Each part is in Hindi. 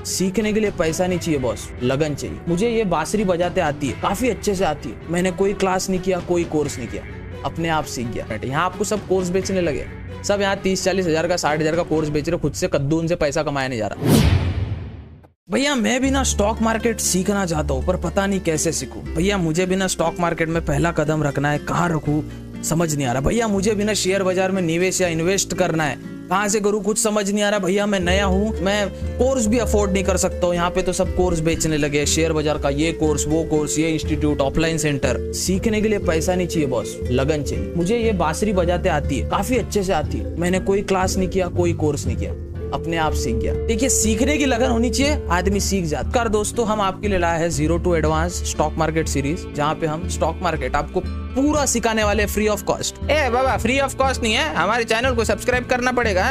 सीखने के लिए पैसा नहीं चाहिए बॉस, लगन चाहिए। मुझे ये बांसुरी बजाते आती है, काफी अच्छे से आती है। मैंने कोई क्लास नहीं किया, कोई कोर्स नहीं किया, अपने आप सीख गया। यहाँ आपको सब कोर्स बेचने लगे, सब यहाँ 30-40 हजार का 60 हजार का कोर्स बेच रहे, खुद से कद्दू उनसे पैसा कमाया नहीं जा रहा। भैया मैं भी ना स्टॉक मार्केट सीखना चाहता हूँ, पर पता नहीं कैसे सीखूं। भैया मुझे भी ना स्टॉक मार्केट में पहला कदम रखना है, कहाँ रखूँ समझ नहीं आ रहा। भैया मुझे भी ना शेयर बाजार में निवेश या इन्वेस्ट करना है, कहाँ से करूँ कुछ समझ नहीं आ रहा। भैया मैं नया हूँ, मैं कोर्स भी अफोर्ड नहीं कर सकता हूँ। यहाँ पे तो सब कोर्स बेचने लगे, शेयर बाजार का ये कोर्स, वो कोर्स, ये इंस्टीट्यूट, ऑफलाइन सेंटर। सीखने के लिए पैसा नहीं चाहिए बॉस, लगन चाहिए। मुझे ये बांसुरी बजाते आती है, काफी अच्छे से आती है। मैंने कोई क्लास नहीं किया, कोई कोर्स नहीं किया, अपने आप सीख गया। देखिए सीखने की लगन होनी चाहिए, आदमी सीख जाता। कर दोस्तों हम आपके लिए लाए हैं 0 to advance stock market series, जहाँ पे हम स्टॉक मार्केट आपको पूरा सिखाने वाले free of cost. A Baba free of cost नहीं है, हमारे चैनल को सब्सक्राइब करना पड़ेगा।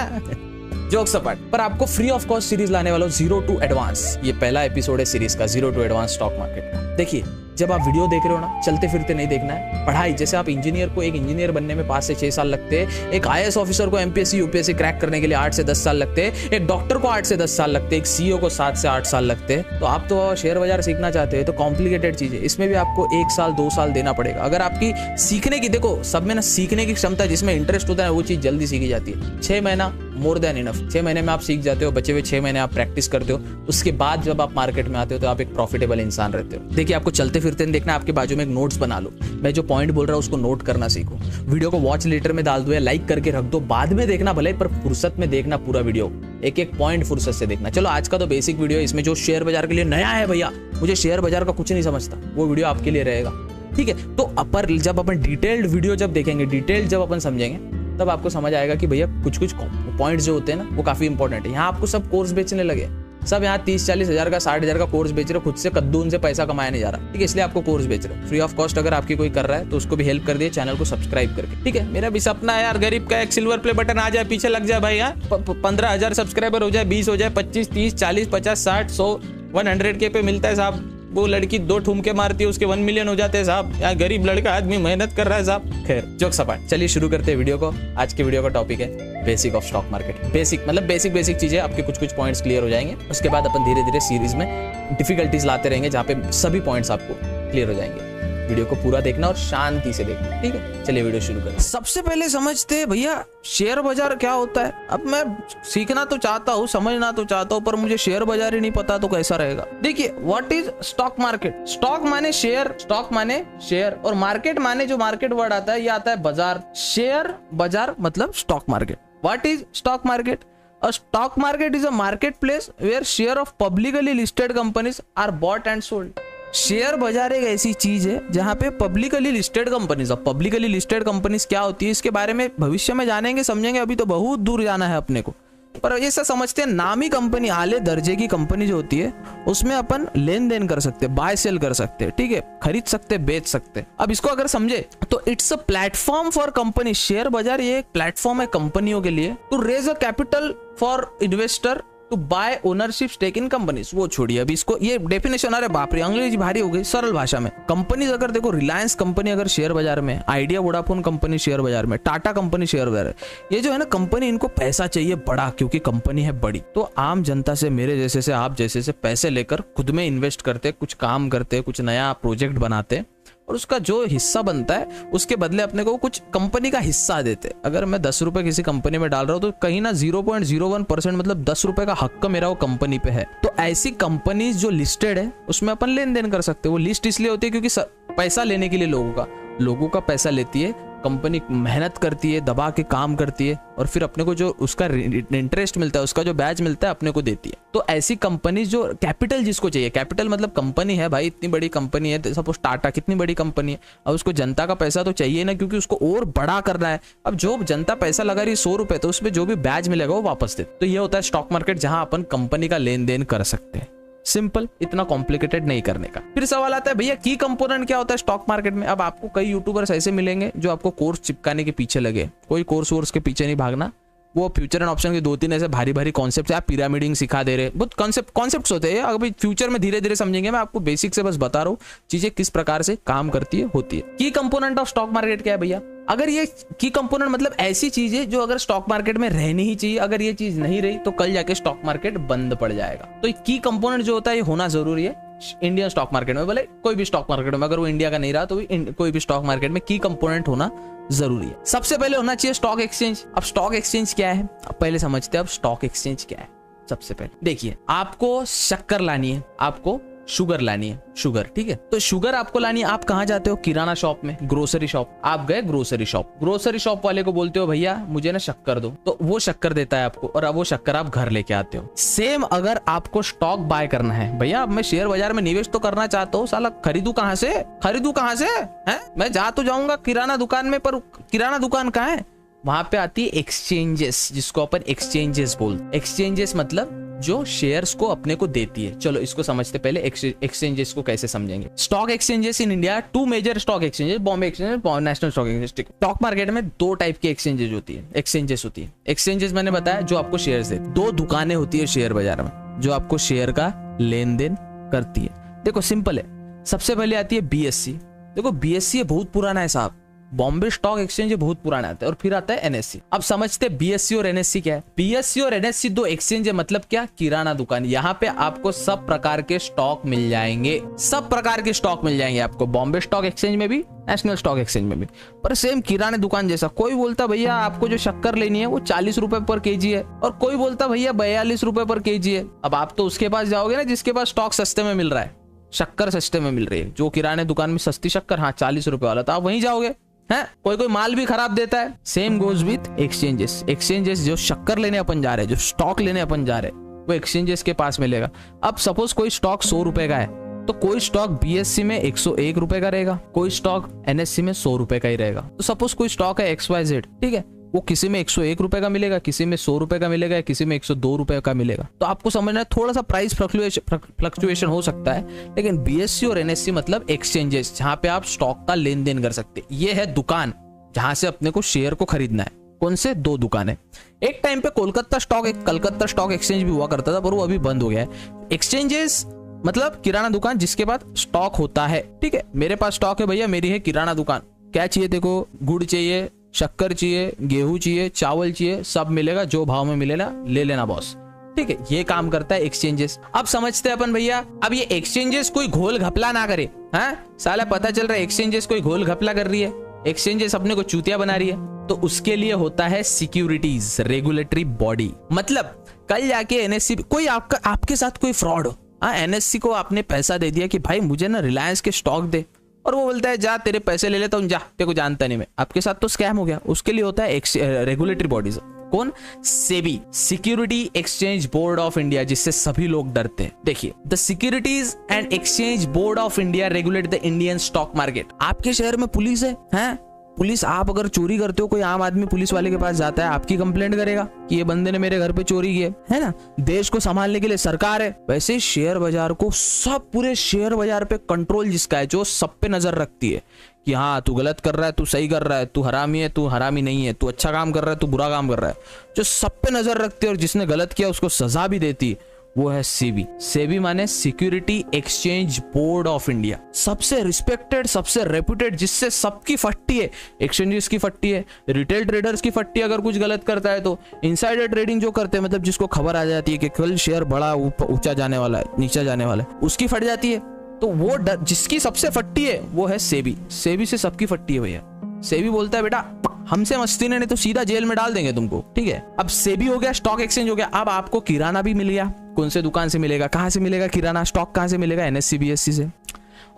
जोक सपाट, पर आपको फ्री ऑफ कॉस्ट सीरीज लाने वाला 0 to एडवांस। ये पहला एपिसोड है सीरीज का 0 to एडवांस स्टॉक मार्केट का। देखिए जब आप वीडियो देख रहे हो ना, चलते फिरते नहीं देखना है। पढ़ाई जैसे आप इंजीनियर को एक इंजीनियर बनने में 5 से 6 साल लगते हैं, एक IAS ऑफिसर को MPSC UPSC क्रैक करने के लिए 8 से 10 साल लगते हैं, एक डॉक्टर को 8 से 10 साल लगते हैं, एक CEO को 7 से 8 साल लगते हैं। तो आप तो शेयर बाजार सीखना चाहते हैं तो कॉम्प्लिकेटेड चीज है, इसमें भी आपको 1 साल 2 साल देना पड़ेगा। अगर आपकी सीखने की, देखो सब में ना सीखने की क्षमता, जिसमें इंटरेस्ट होता है वो चीज जल्दी सीखी जाती है। 6 महीना मोर देन इनफ, 6 महीने में आप सीख जाते हो, बचे हुए 6 महीने आप प्रैक्टिस करते हो। उसके बाद जब आप मार्केट में आते हो तो आप एक प्रॉफिटेबल इंसान रहते हो। देखिए आपको चलते फिरते नहीं देखना, आपके बाजू में एक नोट्स बना लो। मैं जो पॉइंट बोल रहा हूँ उसको नोट करना सीखो। वीडियो को वॉच लेटर में डाल दो या लाइक करके रख दो, बाद में देखना भले, पर फुर्सत में देखना पूरा वीडियो, एक एक पॉइंट फुर्सत से देखना। चलो आज का तो बेसिक वीडियो, इसमें जो शेयर बाजार के लिए नया है, भैया मुझे शेयर बाजार का कुछ नहीं समझता, वो वीडियो आपके लिए रहेगा, ठीक है। तो अपर जब अपन डिटेल्ड वीडियो जब देखेंगे, डिटेल्ड जब अपन समझेंगे, तब आपको समझ आएगा कि भैया कुछ पॉइंट्स जो होते हैं ना वो काफी इंपॉर्टेंट है। यहाँ आपको सब कोर्स बेचने लगे, सब यहाँ 30-40 हजार का 60 हजार का कोर्स बेच रहे, खुद से कद्दू उनसे पैसा कमाया नहीं जा रहा, ठीक है, इसलिए आपको कोर्स बेच रहे। फ्री ऑफ कॉस्ट अगर आपकी कोई कर रहा है तो उसको भी हेल्प कर दिए, चैनल को सब्सक्राइब करके, ठीक है। मेरा भी सपना है यार, गरीब का एक सिल्वर प्ले बटन आ जाए, पीछे लग जाए भाई, 15,000 सब्सक्राइबर हो जाए, 20 हो जाए, 25, 30, 40, 50, 60, 100, 100K पे मिलता है साहब। वो लड़की 2 ठुमके मारती है, उसके 1 मिलियन हो जाते हैं साहब। यहाँ गरीब लड़का आदमी मेहनत कर रहा है साहब। खैर जोक सपाट, चलिए शुरू करते हैं वीडियो को। आज के वीडियो का टॉपिक है basic of stock market. Basic मतलब बेसिक चीजें, आपके कुछ पॉइंट्स क्लियर हो जाएंगे। उसके बाद अपन धीरे धीरे सीरीज में डिफिकल्टीज लाते रहेंगे, जहाँ पे सभी पॉइंट्स आपको क्लियर हो जाएंगे। वीडियो को पूरा देखना और शांति से देखना, ठीक है। चलिए वीडियो शुरू करें। सबसे पहले समझते हैं भैया शेयर बाजार क्या होता है। अब मैं सीखना तो चाहता हूँ, समझना तो चाहता हूँ, पर मुझे शेयर बाजार ही नहीं पता तो कैसा रहेगा। देखिए what is stock market. Stock माने शेयर, स्टॉक माने शेयर, और मार्केट माने जो मार्केट वर्ड आता है ये आता है बाजार। शेयर बाजार मतलब stock market. What is stock market? A stock market is a marketplace where share of publicly listed companies are bought and sold. Share बाजार एक ऐसी चीज है जहां पे पब्लिकली लिस्टेड कंपनीज, अब पब्लिकली लिस्टेड कंपनीज क्या होती है इसके बारे में भविष्य में जानेंगे, समझेंगे, अभी तो बहुत दूर जाना है अपने को। पर ऐसा समझते हैं नामी कंपनी, आले दर्जे की कंपनी जो होती है उसमें अपन लेन देन कर सकते हैं, बाय सेल कर सकते हैं, ठीक है, खरीद सकते, बेच सकते। अब इसको अगर समझे तो it's a platform for company. Share बाजार ये एक प्लेटफॉर्म है कंपनियों के लिए to raise a capital for investor to buy ownership stake in companies. वो छोड़िए अभी इसको, ये डेफिनेशन, अरे बाप रे अंग्रेजी भारी हो गई, सरल भाषा में कंपनीज अगर देखो, रिलायंस कंपनी अगर शेयर बाजार में, आइडिया वोडाफोन कंपनी शेयर बाजार में, टाटा कंपनी शेयर बाजार, ये जो है ना कंपनी, इनको पैसा चाहिए बड़ा, क्योंकि कंपनी है बड़ी। तो आम जनता से, मेरे जैसे से, आप जैसे से पैसे लेकर खुद में इन्वेस्ट करते, कुछ काम करते, कुछ नया प्रोजेक्ट बनाते, और उसका जो हिस्सा बनता है उसके बदले अपने को कुछ कंपनी का हिस्सा देते। अगर मैं 10 रुपए किसी कंपनी में डाल रहा हूँ तो कहीं ना 0.01% मतलब 10 रुपए का हक मेरा वो कंपनी पे है। तो ऐसी कंपनीज जो लिस्टेड है उसमें अपन लेन देन कर सकते हैं। वो लिस्ट इसलिए होती है क्योंकि पैसा लेने के लिए लोगों का पैसा लेती है कंपनी, मेहनत करती है, दबा के काम करती है, और फिर अपने को जो उसका इंटरेस्ट मिलता है, उसका जो बैच मिलता है अपने को देती है। तो ऐसी कंपनी जो कैपिटल जिसको चाहिए, कैपिटल मतलब कंपनी है भाई, इतनी बड़ी कंपनी है, सपोज टाटा कितनी बड़ी कंपनी है, अब उसको जनता का पैसा तो चाहिए ना, क्योंकि उसको और बड़ा करना है। अब जो जनता पैसा लगा रही 100 रुपए, तो उसमें जो भी बैच मिलेगा वो वापस दे। तो ये होता है स्टॉक मार्केट, जहां अपन कंपनी का लेन देन कर सकते हैं। सिंपल, इतना कॉम्प्लिकेटेड नहीं करने का। फिर सवाल आता है भैया की कंपोनेंट क्या होता है स्टॉक मार्केट में। अब आपको कई यूट्यूबर्स ऐसे मिलेंगे जो आपको कोर्स चिपकाने के पीछे लगे। कोई कोर्स वोर्स के पीछे नहीं भागना, वो फ्यूचर एंड ऑप्शन के 2-3 ऐसे भारी भारी कॉन्सेप्ट है, आप पिरामिडिंग सिखा दे रहे, बहुत कॉन्सेप्ट्स होते हैं। अभी फ्यूचर में धीरे धीरे समझेंगे, मैं आपको बेसिक से बस बता रहा हूँ चीजें किस प्रकार से काम करती है, होती है। की कंपोनेंट ऑफ स्टॉक मार्केट क्या है भैया? अगर ये की कंपोनेंट मतलब ऐसी चीज है जो अगर स्टॉक मार्केट में रहनी ही चाहिए, अगर ये चीज नहीं रही तो कल जाके स्टॉक मार्केट बंद पड़ जाएगा। तो की कंपोनेंट जो होता है ये होना जरूरी है इंडियन स्टॉक मार्केट में, भले कोई भी स्टॉक मार्केट में, अगर वो इंडिया का नहीं रहा तो भी कोई भी स्टॉक मार्केट में की कंपोनेंट होना जरूरी है। सबसे पहले होना चाहिए स्टॉक एक्सचेंज। अब स्टॉक एक्सचेंज क्या है, अब पहले समझते हैं अब स्टॉक एक्सचेंज क्या है। सबसे पहले देखिए, आपको शक्कर लानी है, आपको शुगर लानी है, शुगर, ठीक है। तो शुगर आपको लानी है, आप कहाँ जाते हो, किराना शॉप में, ग्रोसरी शॉप। आप गए ग्रोसरी शॉप, ग्रोसरी शॉप वाले को बोलते हो भैया मुझे ना शक्कर दो, तो वो शक्कर देता है आपको, और अब वो शक्कर आप घर लेके आते हो। सेम अगर आपको स्टॉक बाय करना है, भैया अब मैं शेयर बाजार में निवेश तो करना चाहता हूँ, साला खरीदू कहाँ से, खरीदू कहाँ से है, मैं जा तो जाऊंगा किराना दुकान में, पर किराना दुकान कहाँ है, वहां पे आती है एक्सचेंजेस, जिसको अपन एक्सचेंजेस बोलते। एक्सचेंजेस मतलब जो शेयर्स को अपने को देती है। चलो इसको समझते पहले एक्सचेंजेस को कैसे समझेंगे। Stock exchanges in India, two major stock exchanges, Bombay exchange, national stock exchange. Stock market में दो टाइप की एक्सचेंजेस होती है, एक्सचेंजेस मैंने बताया जो आपको शेयर देती है। दो दुकानें होती है शेयर बाजार में जो आपको शेयर का लेन देन करती है। देखो सिंपल है, सबसे पहले आती है बीएससी। देखो बीएससी बहुत पुराना है साहब, बॉम्बे स्टॉक एक्सचेंज बहुत पुराना आता है, और फिर आता है एनएससी। अब समझते हैं बीएससी और एनएससी क्या है। बीएससी और एनएससी दो एक्सचेंज है, मतलब क्या, किराना दुकान। यहाँ पे आपको सब प्रकार के स्टॉक मिल जाएंगे, सब प्रकार के स्टॉक मिल जाएंगे आपको, बॉम्बे स्टॉक एक्सचेंज में भी, नेशनल स्टॉक एक्सचेंज में भी, पर सेम किराने दुकान जैसा। कोई बोलता भैया आपको जो शक्कर लेनी है वो 40 रुपए पर केजी है, और कोई बोलता भैया 42 रुपए पर केजी है। अब आप तो उसके पास जाओगे ना जिसके पास स्टॉक सस्ते में मिल रहा है, शक्कर सस्ते में मिल रही है, जो किराने दुकान में सस्ती शक्कर, हाँ 40 रुपए वाला, तो आप वहीं जाओगे है। कोई माल भी खराब देता है। Same goes with exchanges. Exchanges जो शक्कर लेने अपन जा रहे हैं, जो स्टॉक लेने अपन जा रहे हैं, वो एक्सचेंजेस के पास मिलेगा। अब सपोज कोई स्टॉक 100 रुपए का है, तो कोई स्टॉक बीएससी में 101 रुपए का रहेगा, कोई स्टॉक एनएससी में 100 रुपए का ही रहेगा। तो सपोज कोई स्टॉक है XYZ, ठीक है, वो किसी में 101 रुपए का मिलेगा, किसी में 100 रुपए का मिलेगा, किसी में 102 रुपए का मिलेगा। तो आपको समझना है थोड़ा सा प्राइस फ्लक्चुएशन हो सकता है, लेकिन बीएससी और एनएससी मतलब एक्सचेंजेस जहां पे आप स्टॉक का लेन देन कर सकते हैं। ये है दुकान जहां से अपने को शेयर को खरीदना है। कौन से, दो दुकानें। एक टाइम पे कलकत्ता स्टॉक एक्सचेंज भी हुआ करता था, पर वो अभी बंद हो गया है। एक्सचेंजेस मतलब किराना दुकान जिसके पास स्टॉक होता है, ठीक है। मेरे पास स्टॉक है भैया, मेरी है किराना दुकान। क्या चाहिए देखो, गुड़ चाहिए, शक्कर चाहिए, गेहूं चाहिए, चावल चाहिए, सब मिलेगा, जो भाव में मिलेगा ले लेना बॉस, ठीक है। ये काम करता है एक्सचेंजेस। अब समझते हैं अपन भैया, अब ये एक्सचेंजेस कोई घोल घपला ना करे, हाँ साला पता चल रहा है एक्सचेंजेस कोई घोल घपला कर रही है, एक्सचेंजेस अपने को चूतिया बना रही है, तो उसके लिए होता है सिक्योरिटीज रेगुलेटरी बॉडी। मतलब कल जाके एनएससी, कोई आपके साथ कोई फ्रॉड हो, हाँ एनएससी को आपने पैसा दे दिया कि भाई मुझे ना रिलायंस के स्टॉक दे, और वो बोलता है जा तेरे पैसे ले लेता हूं, जा तेरे को जानता नहीं मैं, आपके साथ तो स्कैम हो गया। उसके लिए होता है रेगुलेटरी बॉडीज। कौन, SEBI, security exchange board of India, जिससे सभी लोग डरते हैं। देखिए, the securities and exchange board of India regulate the Indian stock market. आपके शहर में पुलिस है, पुलिस, आप अगर चोरी करते हो, कोई आम आदमी पुलिस वाले के पास जाता है, आपकी कंप्लेंट करेगा कि ये बंदे ने मेरे घर पे चोरी की है ना। देश को संभालने के लिए सरकार है। वैसे शेयर बाजार को, सब पूरे शेयर बाजार पे कंट्रोल जिसका है, जो सब पे नजर रखती है कि हाँ तू गलत कर रहा है, तू सही कर रहा है, तू हरामी है, तू हरामी नहीं है, तू अच्छा काम कर रहा है, तू बुरा काम कर रहा है, जो सब पे नजर रखती है और जिसने गलत किया उसको सजा भी देती है, वो है सेबी। सेबी माने security exchange board of India. सबसे रिस्पेक्टेड, सबसे रेप्यूटेड, जिससे सबकी फट्टी है, एक्सचेंजेस की फट्टी है, रिटेल ट्रेडर्स की फट्टी। अगर कुछ गलत करता है तो इनसाइडर ट्रेडिंग जो करते हैं, मतलब जिसको खबर आ जाती है कि कल शेयर बड़ा ऊंचा जाने वाला है, नीचा जाने वाला है, उसकी फट जाती है। तो वो जिसकी सबसे फट्टी है वो है सेबी। सेबी से सबकी फट्टी है भैया। सेबी बोलता है बेटा हमसे मस्ती नहीं तो सीधा जेल में डाल देंगे तुमको, ठीक है। अब सेबी हो गया, स्टॉक एक्सचेंज हो गया। अब आपको किराना भी मिल गया। कौन से दुकान से मिलेगा, कहां से मिलेगा किराना, स्टॉक कहां से मिलेगा, एनएससी बीएससी से।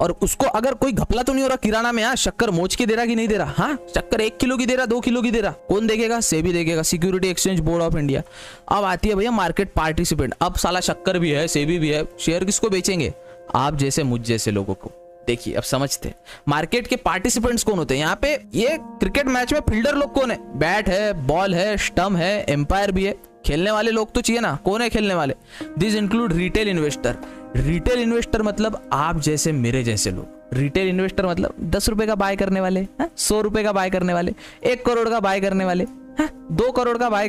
और उसको अगर कोई घपला तो नहीं हो रहा किराना में, हाँ शक्कर मोच के दे रहा कि नहीं दे रहा, हाँ शक्कर 1 किलो की दे रहा, 2 किलो की दे रहा, कौन देखेगा, सेबी देखेगा, security exchange board of India. अब आती है भैया मार्केट पार्टिसिपेंट। अब साला शक्कर भी है, सेबी भी है, शेयर किसको बेचेंगे, आप जैसे मुझ जैसे लोगों को। देखिए अब समझते हैं मार्केट के पार्टिसिपेंट्स कौन होते हैं। यहाँ पे ये क्रिकेट मैच में फील्डर लोग कौन है, बैट है, बॉल है, स्टंप है, एम्पायर भी है, खेलने वाले लोग तो चाहिए ना, कौन है खेलने वाले। This include retail investor. Retail investor मतलब आप जैसे मेरे जैसे लोग। रिटेल इन्वेस्टर मतलब 10 रुपए का बाय करने वाले, 100 रुपए का बाय करने वाले, 1 करोड़ का बाय करने वाले, 2 करोड़ का बाय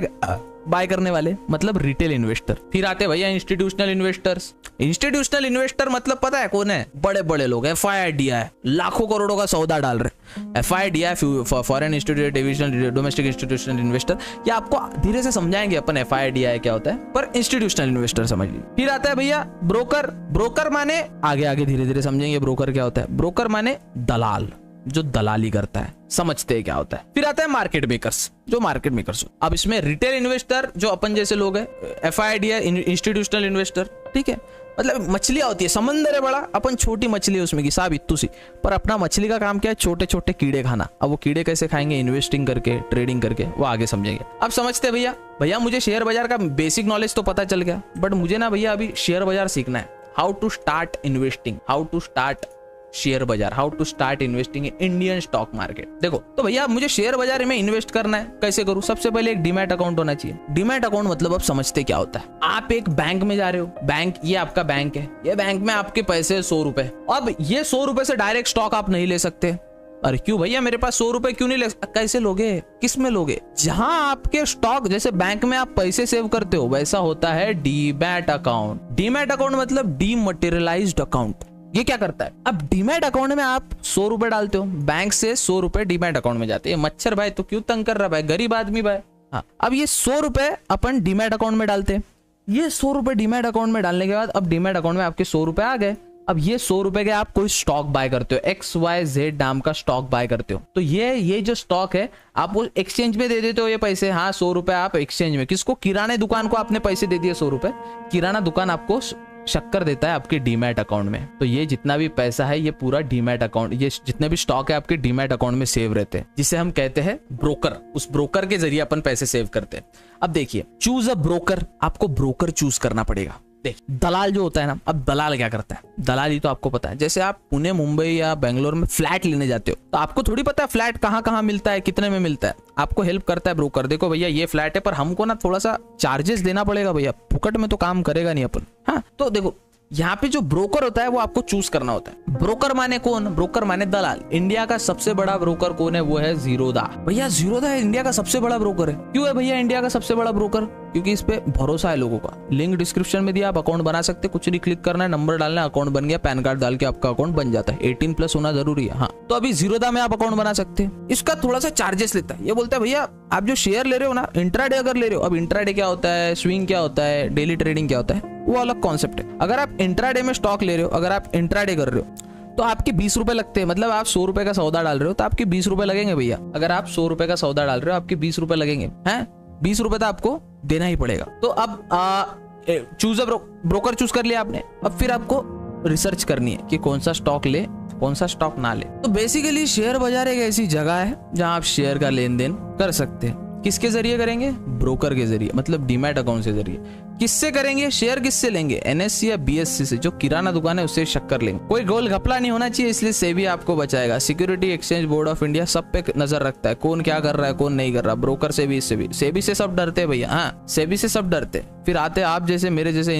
बाय करने वाले, मतलब रिटेल इन्वेस्टर। फिर आते भैया इंस्टीट्यूशनल इन्वेस्टर्स। इंस्टीट्यूशनल इन्वेस्टर मतलब पता है कौन है? बड़े बड़े लोग, FIDI लाखों करोड़ों का सौदा डाल रहे। FIDI foreign institute divisional domestic institutional investor, ये आपको धीरे से समझाएंगे अपन FIDI क्या होता है, पर इंस्टीट्यूशनल इन्वेस्टर समझ लीजिए। फिर आता है भैया ब्रोकर। ब्रोकर माने आगे आगे धीरे धीरे समझेंगे ब्रोकर क्या होता है। ब्रोकर माने दलाल, जो दलाली करता है, समझते हैं क्या होता है। फिर आता है मार्केट मेकर्स, जो मार्केट मेकर्स। अब इसमें रिटेल इन्वेस्टर जो अपन जैसे लोग हैं, FIDI इंस्टीट्यूशनल इन्वेस्टर, ठीक है। मतलब मछलियां होती है, समंदर है बड़ा, अपन छोटी मछली है उसमें की साब इतू सी, पर अपना मछली का काम क्या है? छोटे छोटे कीड़े खाना। अब वो कीड़े कैसे खाएंगे? इन्वेस्टिंग करके, ट्रेडिंग करके, वो आगे समझेंगे। अब समझते हैं भैया मुझे शेयर बाजार का बेसिक नॉलेज तो पता चल गया, बट मुझे ना भैया अभी शेयर बाजार सीखना है। How to start investing, how to start share बाजार, how to start investing in Indian stock market. देखो तो भैया मुझे शेयर बाजार में इन्वेस्ट करना है, कैसे करूं? सबसे पहले एक डीमैट अकाउंट होना चाहिए। डीमैट अकाउंट मतलब आप समझते क्या होता है? आप एक बैंक में जा रहे हो, बैंक ये आपका बैंक है, ये बैंक में आपके पैसे 100 रुपए। अब ये 100 रुपए से डायरेक्ट स्टॉक आप नहीं ले सकते। अरे क्यों भैया, मेरे पास 100 रुपए क्यों नहीं ले? कैसे लोगे? किस में लोगे? जहां आपके स्टॉक, जैसे बैंक में आप पैसे सेव करते हो, वैसा होता है डीमैट अकाउंट। डीमैट अकाउंट मतलब डीमटेरियलाइज्ड अकाउंट। ये क्या करता है? अब डीमैट अकाउंट में आप 100 रुपए डालते हो, बैंक से 100 रुपए डीमैट अकाउंट में जाते हैं। मच्छर भाई तो क्यों तंग कर रहा भाई, गरीब आदमी भाई। हाँ, अब ये 100 रुपए अपन डीमैट अकाउंट में डालते हैं। ये 100 रुपए डीमैट अकाउंट में डालने के बाद अब डीमैट अकाउंट में आपके 100 रुपए आ गए। अब ये 100 रुपए के आप कोई स्टॉक बाय करते हो, XYZ नाम का स्टॉक बाय करते हो, तो ये जो स्टॉक है आप वो एक्सचेंज में दे देते हो ये पैसे। हाँ, 100 रुपए आप एक्सचेंज में, किसको? किराने दुकान को आपने पैसे दे दिए 100 रुपए, किराना दुकान आपको शक्कर देता है आपके डीमैट अकाउंट में। तो ये जितना भी पैसा है ये पूरा डीमैट अकाउंट, ये जितने भी स्टॉक है आपके डीमैट अकाउंट में सेव रहते हैं, जिसे हम कहते हैं ब्रोकर। उस ब्रोकर के जरिए अपन पैसे सेव करते हैं। अब देखिए, चूज अ ब्रोकर, आपको ब्रोकर चूज करना पड़ेगा। देख, दलाल जो होता है ना, अब दलाल क्या करता है? दलाल ही तो आपको पता है, जैसे आप पुणे, मुंबई या बेंगलोर में फ्लैट लेने जाते हो, तो आपको थोड़ी पता है फ्लैट कहाँ कहाँ मिलता है, कितने में मिलता है। आपको हेल्प करता है ब्रोकर। देखो भैया ये फ्लैट है, पर हमको ना थोड़ा सा चार्जेस देना पड़ेगा भैया, फुकट में तो काम करेगा नहीं अपन। हाँ, तो देखो यहाँ पे जो ब्रोकर होता है वो आपको चूज करना होता है। ब्रोकर माने कौन? ब्रोकर माने दलाल। इंडिया का सबसे बड़ा ब्रोकर कौन है? वो है जीरोधा। भैया जीरोधा इंडिया का सबसे बड़ा ब्रोकर है। क्यों है भैया इंडिया का सबसे बड़ा ब्रोकर? क्योंकि इस पे भरोसा है लोगों का। लिंक डिस्क्रिप्शन में दिया, आप अकाउंट बना सकते, कुछ नहीं, क्लिक करना है, नंबर डालना है, अकाउंट बन गया, पैन कार्ड डाल के आपका अकाउंट बन जाता है। 18+ होना जरूरी है। हाँ, तो अभी जीरोधा में आप अकाउंट बना सकते हैं। इसका थोड़ा सा चार्जेस लेता है। ये बोलता है भैया आप जो शेयर ले रहे हो ना, इंट्राडे अगर ले रहे हो, अब इंट्राडे क्या होता है, स्विंग क्या होता है, डेली ट्रेडिंग क्या होता है, वो अलग कॉन्सेप्ट है। अगर आप इंट्राडे में स्टॉक ले रहे हो, अगर आप इंट्राडे कर रहे हो, तो आपके 20 रुपए लगते हैं। मतलब आप 100 रुपए का सौदा डाल रहे हो तो आपके 20 रुपए लगेंगे भैया। अगर आप 100 रुपए का सौदा डाल रहे हो, आपके 20 रुपए लगेंगे। हैं, 20 रुपए तो आपको देना ही पड़ेगा। तो अब चूज अ ब्रोकर चूज कर लिया आपने। अब फिर आपको रिसर्च करनी है कि कौन सा स्टॉक ले, कौन सा स्टॉक ना ले। तो बेसिकली शेयर बाजार एक ऐसी जगह है जहां आप शेयर का लेन देन कर सकते हैं। किसके जरिए करेंगे? ब्रोकर के जरिए, मतलब डीमैट अकाउंट के जरिए। किससे करेंगे? शेयर किससे लेंगे? NSE या BSE से, जो किराना दुकान है उससे शक्कर लेंगे। कोई गोल घपला नहीं होना चाहिए, इसलिए सेबी आपको बचाएगा। Security exchange board of India सब पे नजर रखता है, कौन क्या कर रहा है, कौन नहीं कर रहा। ब्रोकर से भी, इससे भी, सेबी से सब डरते हैं भैया। हाँ, सेबी से सब डरते हैं। फिर आते आप जैसे मेरे जैसे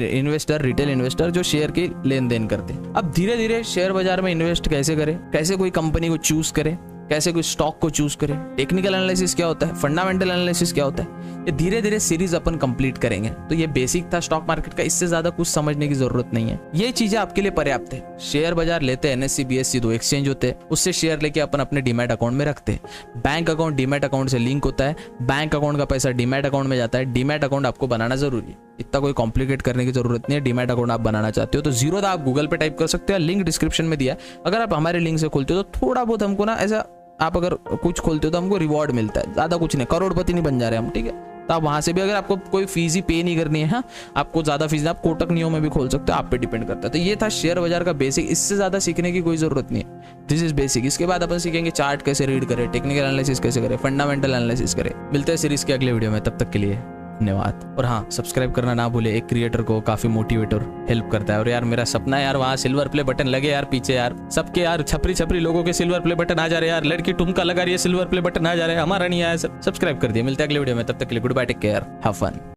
इन्वेस्टर, रिटेल इन्वेस्टर जो शेयर की लेन देन करते हैं। अब धीरे धीरे शेयर बाजार में इन्वेस्ट कैसे करें, कैसे कोई कंपनी को चूज करें, कैसे कोई स्टॉक को चूज करें, टेक्निकल एनालिसिस क्या होता है, फंडामेंटल एनालिसिस क्या होता है, ये धीरे धीरे सीरीज अपन कंप्लीट करेंगे। तो ये बेसिक था स्टॉक मार्केट का, इससे ज्यादा कुछ समझने की जरूरत नहीं है। ये चीजें आपके लिए पर्याप्त है। शेयर बाजार लेते हैं, NSE BSE 2 एक्सचेंज होते हैं, उससे शेयर लेके अपन अपने डीमैट अकाउंट में रखते हैं। बैंक अकाउंट डीमैट अकाउंट से लिंक होता है, बैंक अकाउंट का पैसा डीमैट अकाउंट में जाता है। डीमैट अकाउंट आपको बनाना जरूरी है, इतना कोई कॉम्प्लिकेट करने की जरूरत नहीं है। डीमैट अकाउंट आप बनाना चाहते हो तो जीरोधा आप गूगल पे टाइप कर सकते हो, लिंक डिस्क्रिप्शन में दिया। अगर आप हमारे लिंक से खोलते हो तो थोड़ा बहुत हमको ना ऐसा, आप अगर कुछ खोलते हो तो हमको रिवॉर्ड मिलता है, ज्यादा कुछ नहीं, करोड़पति नहीं बन जा रहे हम, ठीक है। तो आप वहां से भी, अगर आपको कोई फीस ही पे नहीं करनी है, हाँ, आपको ज्यादा फीस, आप कोटक नियो में भी खोल सकते हो, आप पे डिपेंड करता है। तो ये था शेयर बाजार का बेसिक, इससे ज्यादा सीखने की कोई जरूरत नहीं है। This is basic. इसके बाद अपन सीखेंगे चार्ट कैसे रीड करें, टेक्निकल एनालिसिस कैसे करें, फंडामेंटल एनालिसिस करें। मिलते हैं सीरीज के अगले वीडियो में, तब तक के लिए धन्यवाद। और हाँ, सब्सक्राइब करना ना भूले, एक क्रिएटर को काफी मोटिवेट और हेल्प करता है। और यार मेरा सपना है यार, वहाँ सिल्वर प्ले बटन लगे यार पीछे, यार सबके यार छपरी छपरी लोगों के सिल्वर प्ले बटन आ जा रहे हैं यार, लड़की ठुमका लगा रही है, सिल्वर प्ले बटन आ जा रहे हैं, हमारा नहीं आया। सब्सक्राइब कर दिया। मिलते हैं अगले वीडियो में, तब तक के लिए goodbye, take care, have fun.